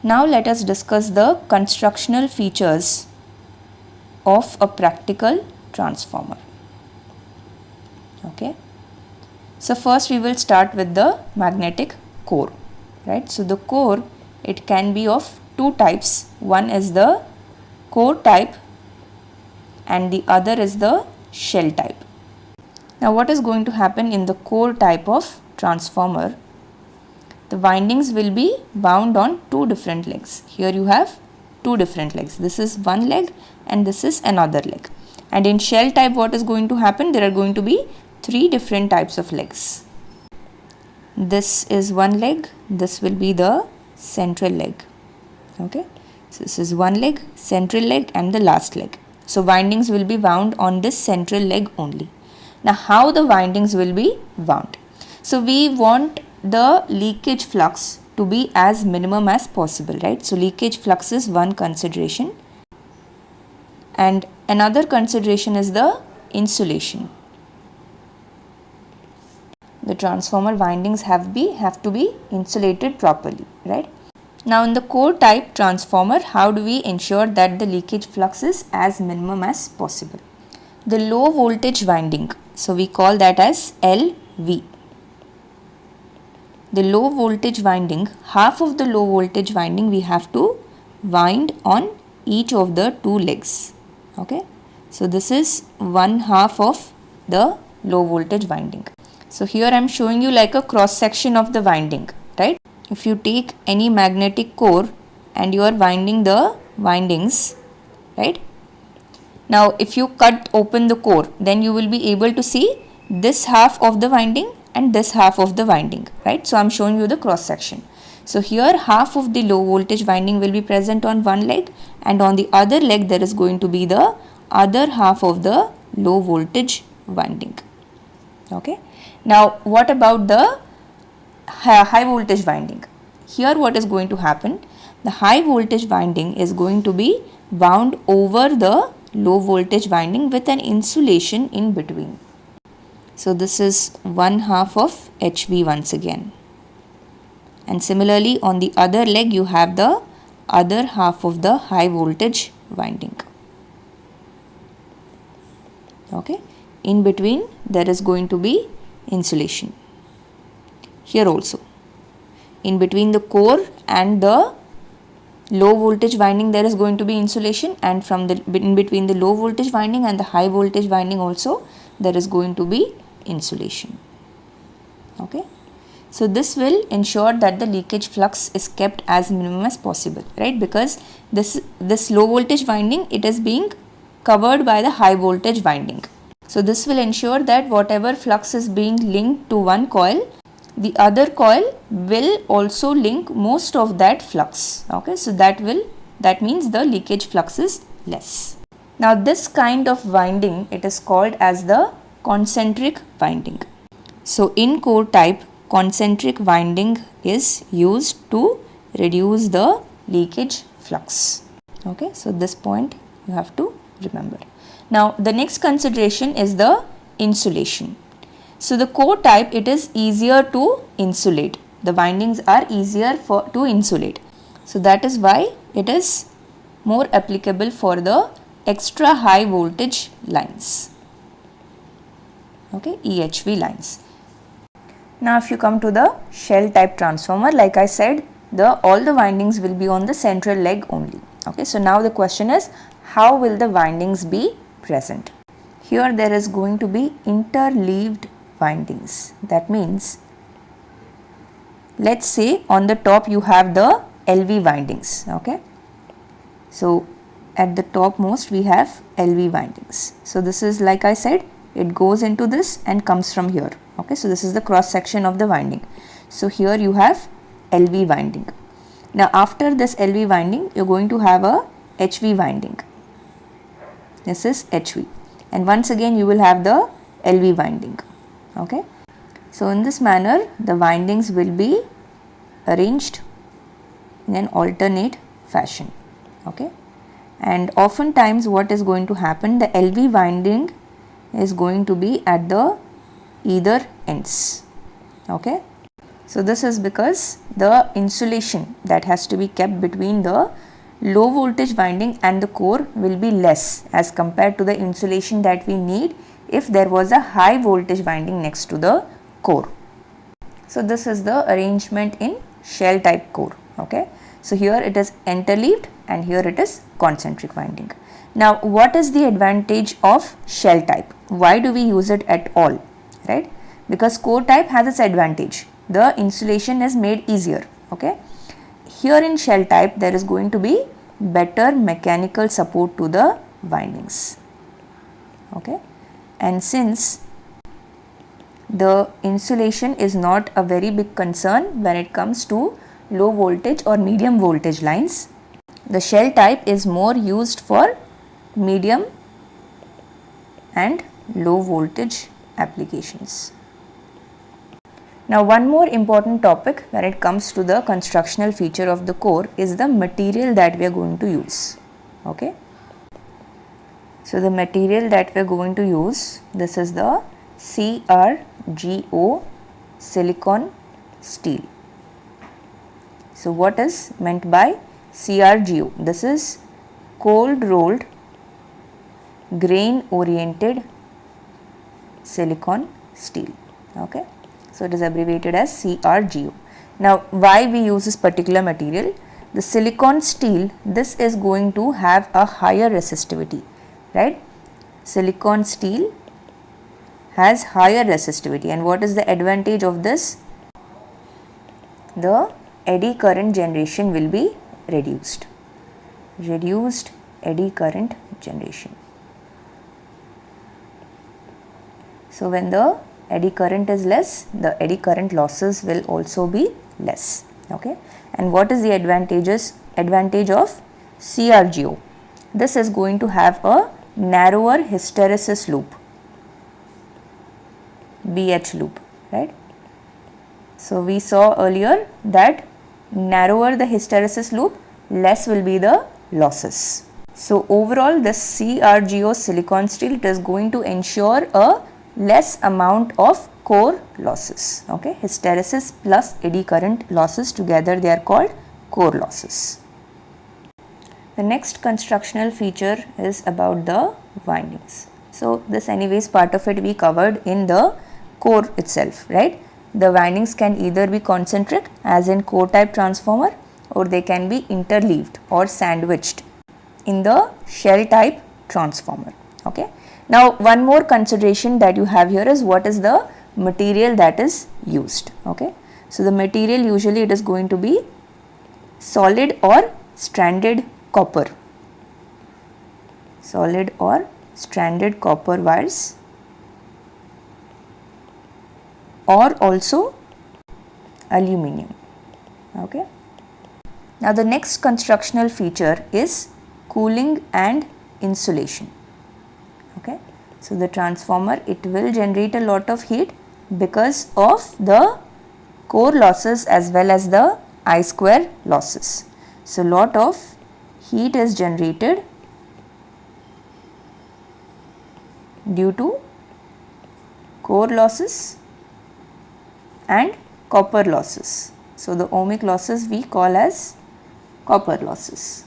Now let us discuss the constructional features of a practical transformer. Okay. So first we will start with the magnetic core, right? So the core, it can be of two types. One is the core type and the other is the shell type. Now what is going to happen in the core type of transformer? The windings will be wound on two different legs. Here you have two different legs. This is one leg and this is another leg. And in shell type, what is going to happen? There are going to be three different types of legs. This is one leg. This will be the central leg. Okay. So this is one leg, central leg and the last leg. So windings will be wound on this central leg only. Now how the windings will be wound? So we want the leakage flux to be as minimum as possible, right? So leakage flux is one consideration and another consideration is the insulation. The transformer windings have to be insulated properly, right? Now in the core type transformer, how do we ensure that the leakage flux is as minimum as possible? The low voltage winding, so we call that as LV. The low voltage winding, half of the low voltage winding we have to wind on each of the two legs. Okay. So this is one half of the low voltage winding. So here I am showing you like a cross section of the winding, right? If you take any magnetic core and you are winding the windings, right? Now if you cut open the core, then you will be able to see this half of the winding and this half of the winding, right? So I am showing you the cross section. So here half of the low voltage winding will be present on one leg and on the other leg there is going to be the other half of the low voltage winding. Okay. Now what about the high voltage winding? Here what is going to happen? The high voltage winding is going to be wound over the low voltage winding with an insulation in between. So this is one half of HV once again. And similarly on the other leg you have the other half of the high voltage winding. Okay. In between there is going to be insulation. Here also. In between the core and the low voltage winding there is going to be insulation, and from the in between the low voltage winding and the high voltage winding also there is going to be insulation. Okay. So this will ensure that the leakage flux is kept as minimum as possible, right? Because this low voltage winding, it is being covered by the high voltage winding. So this will ensure that whatever flux is being linked to one coil, the other coil will also link most of that flux. Okay, so that means the leakage flux is less. Now this kind of winding, it is called as the concentric winding. So in core type, concentric winding is used to reduce the leakage flux. Okay, so this point you have to remember. Now the next consideration is the insulation. So the core type, it is easier to insulate. The windings are easier to insulate. So that is why it is more applicable for the extra high voltage lines. Okay, EHV lines. Now if you come to the shell type transformer, like I said, all the windings will be on the central leg only. Okay, so now the question is, how will the windings be present? Here there is going to be interleaved windings. That means, let's say on the top you have the LV windings. Okay, so at the topmost we have LV windings. So this is, like I said, it goes into this and comes from here. Okay, so this is the cross section of the winding. So here you have LV winding. Now after this LV winding, you're going to have a HV winding. This is HV, and once again you will have the LV winding. Okay, so in this manner the windings will be arranged in an alternate fashion. Okay, and oftentimes what is going to happen, the LV winding is going to be at the either ends. Okay, So this is because the insulation that has to be kept between the low voltage winding and the core will be less as compared to the insulation that we need if there was a high voltage winding next to the core. So this is the arrangement in shell type core. Okay. So here it is interleaved and here it is concentric winding. Now what is the advantage of shell type? Why do we use it at all? Right? Because core type has its advantage. The insulation is made easier. Okay. Here in shell type there is going to be better mechanical support to the windings. Okay. And since the insulation is not a very big concern when it comes to low voltage or medium voltage lines, the shell type is more used for medium and low voltage applications. Now one more important topic when it comes to the constructional feature of the core is the material that we are going to use. Okay. So the material that we are going to use, this is the CRGO silicon steel. So what is meant by CRGO? This is cold rolled grain oriented silicon steel. Okay. So it is abbreviated as CRGO. Now why we use this particular material? The silicon steel, this is going to have a higher resistivity, right? Silicon steel has higher resistivity, and what is the advantage of this? The eddy current generation will be reduced. Reduced eddy current generation. So when the eddy current is less, the eddy current losses will also be less. Okay. And what is the advantage of CRGO? This is going to have a narrower hysteresis loop, BH loop, right? So we saw earlier that narrower the hysteresis loop, less will be the losses. So overall this CRGO silicon steel, it is going to ensure a less amount of core losses. Okay, hysteresis plus eddy current losses together, they are called core losses. The next constructional feature is about the windings. So this anyways part of it we covered in the core itself, right? The windings can either be concentric as in core type transformer, or they can be interleaved or sandwiched in the shell type transformer. Okay. Now one more consideration that you have here is what is the material that is used. Okay. So the material usually it is going to be solid or stranded copper. Solid or stranded copper wires, or also aluminium. Okay. Now the next constructional feature is cooling and insulation. Okay. So the transformer, it will generate a lot of heat because of the core losses as well as the I square losses. So lot of heat is generated due to core losses and copper losses. So the ohmic losses we call as copper losses,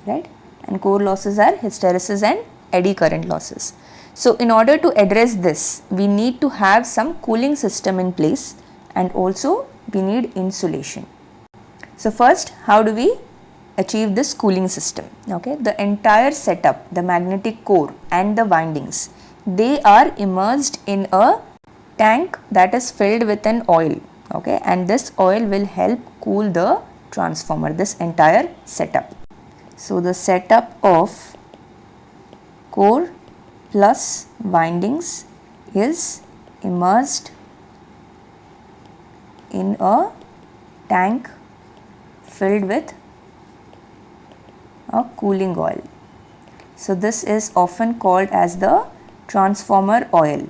right? And core losses are hysteresis and eddy current losses. So in order to address this, we need to have some cooling system in place, and also we need insulation. So first, how do we achieve this cooling system? Okay, the entire setup, the magnetic core and the windings, they are immersed in a tank that is filled with an oil. Okay, and this oil will help cool the transformer, this entire setup. So the setup of core plus windings is immersed in a tank filled with a cooling oil. So this is often called as the transformer oil.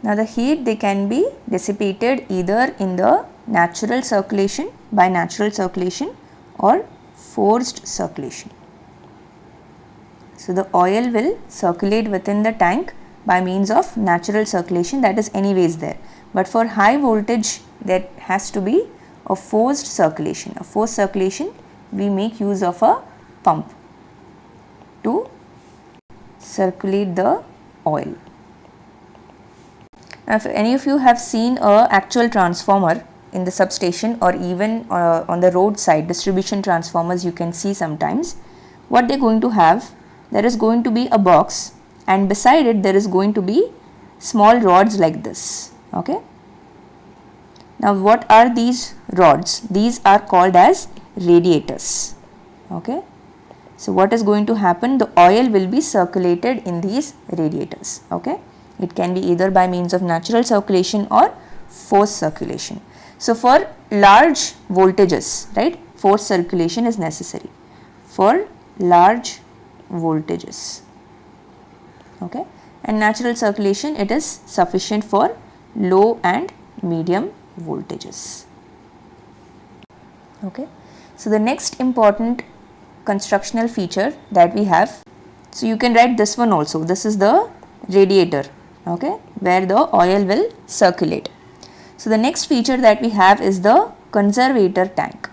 Now the heat, they can be dissipated either in the natural circulation, by natural circulation, or forced circulation. So the oil will circulate within the tank by means of natural circulation, that is anyways there. But for high voltage there has to be a forced circulation. A forced circulation, we make use of a pump to circulate the oil. Now, if any of you have seen a actual transformer in the substation or even on the roadside distribution transformers, you can see sometimes what they are going to have. There is going to be a box, and beside it there is going to be small rods like this. Okay. Now what are these rods? These are called as radiators. Okay. So what is going to happen? The oil will be circulated in these radiators. Okay. It can be either by means of natural circulation or forced circulation. So for large voltages, right, forced circulation is necessary. For large voltages, okay, and natural circulation, it is sufficient for low and medium voltages. Okay. So the next important constructional feature that we have, so you can write this one also. This is the radiator, okay, where the oil will circulate. So the next feature that we have is the conservator tank.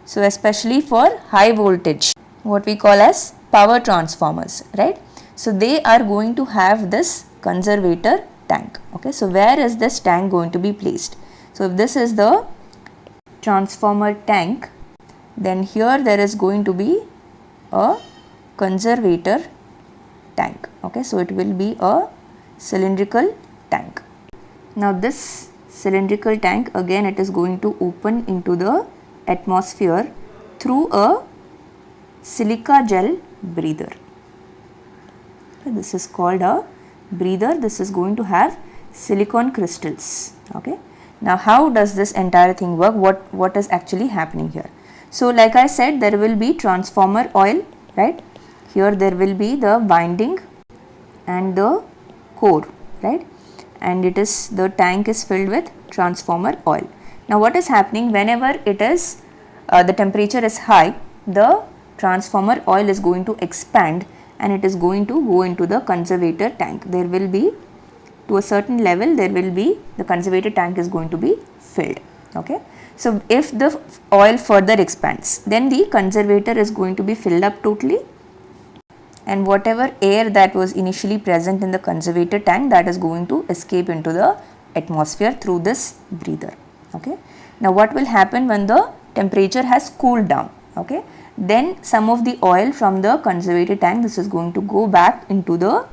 So especially for high voltage, what we call as power transformers, right? So they are going to have this conservator tank. Okay, so where is this tank going to be placed? So if this is the transformer tank, then here there is going to be a conservator tank. Okay, so it will be a cylindrical tank. Now this cylindrical tank, again it is going to open into the atmosphere through a silica gel breather. Okay, this is called a breather. This is going to have silicon crystals. Okay. Now how does this entire thing work? What is actually happening here? So like I said, there will be transformer oil, right? Here there will be the winding and the core, right? And the tank is filled with transformer oil. Now what is happening, whenever it is the temperature is high, the transformer oil is going to expand and it is going to go into the conservator tank. There will be, to a certain level, the conservator tank is going to be filled. Okay. So if the oil further expands, then the conservator is going to be filled up totally, and whatever air that was initially present in the conservator tank, that is going to escape into the atmosphere through this breather. Okay. Now what will happen when the temperature has cooled down? Okay. Then some of the oil from the conservator tank, this is going to go back into the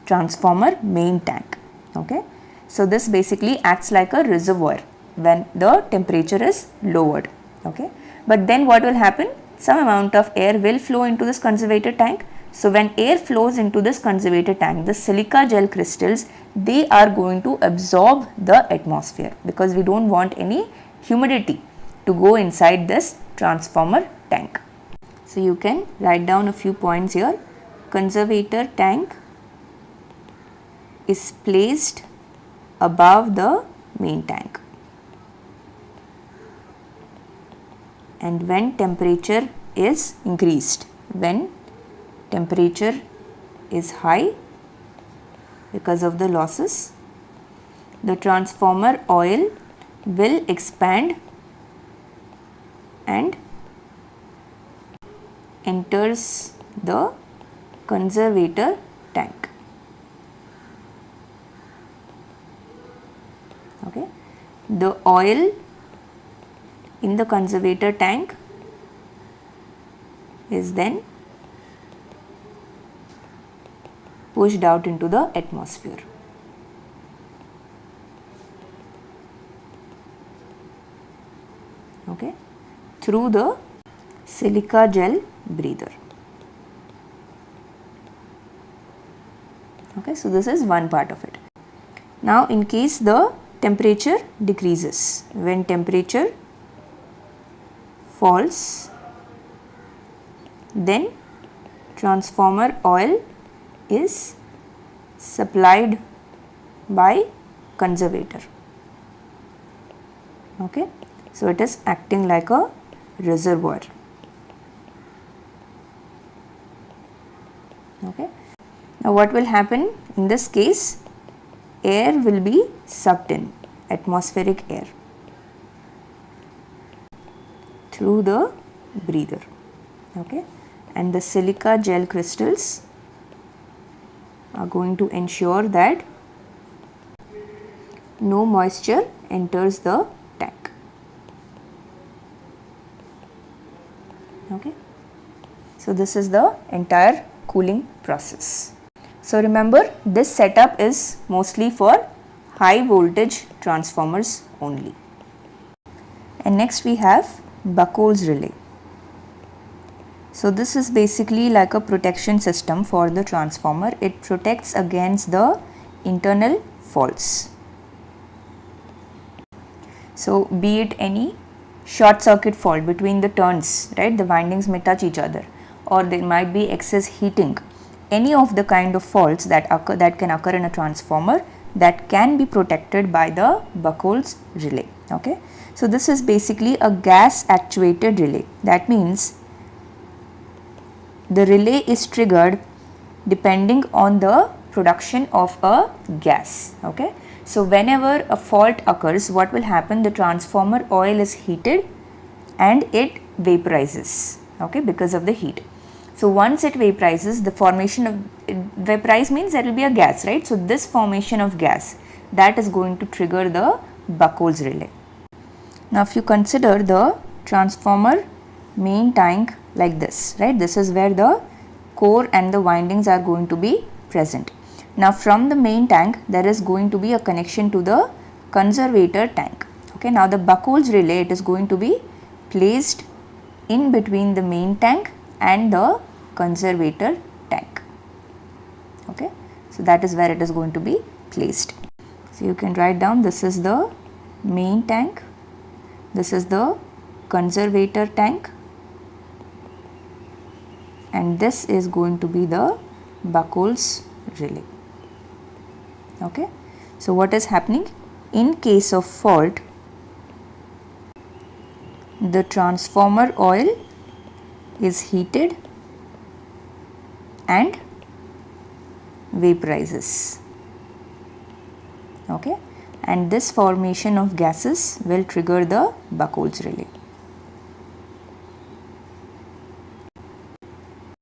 transformer main tank. Okay. So this basically acts like a reservoir when the temperature is lowered. Okay. But then what will happen? Some amount of air will flow into this conservator tank. So when air flows into this conservator tank, the silica gel crystals, they are going to absorb the atmosphere, because we don't want any humidity to go inside this transformer tank. So you can write down a few points here. Conservator tank is placed above the main tank, and when temperature is increased, when temperature is high because of the losses, the transformer oil will expand and enters the conservator tank. Okay. The oil in the conservator tank is then pushed out into the atmosphere. Okay, through the silica gel breather. Okay, so this is one part of it. Now in case the temperature decreases, when temperature falls, then transformer oil is supplied by conservator. Okay, so it is acting like a reservoir. Okay. Now what will happen in this case? Air will be sucked in, atmospheric air, through the breather. Okay. And the silica gel crystals are going to ensure that no moisture enters the tank. Okay. So this is the entire cooling process. So remember, this setup is mostly for high voltage transformers only. And next we have Buchholz relay. So this is basically like a protection system for the transformer. It protects against the internal faults. So be it any short circuit fault between the turns, right, the windings may touch each other, or there might be excess heating, any of the kind of faults that can occur in a transformer, that can be protected by the Buchholz relay. Okay. So this is basically a gas actuated relay. That means the relay is triggered depending on the production of a gas. Okay. So whenever a fault occurs, what will happen? The transformer oil is heated and it vaporizes, okay, because of the heat. So once it vaporizes, the formation of vaporize means there will be a gas, right? So this formation of gas, that is going to trigger the Buchholz relay. Now if you consider the transformer main tank like this, right? This is where the core and the windings are going to be present. Now from the main tank, there is going to be a connection to the conservator tank. Okay. Now the Buchholz relay, it is going to be placed in between the main tank and the conservator tank. Okay. So that is where it is going to be placed. So you can write down, this is the main tank, this is the conservator tank, and this is going to be the Buchholz relay. Okay. So what is happening? In case of fault, the transformer oil is heated and vaporizes. Okay. And this formation of gases will trigger the Buchholz relay.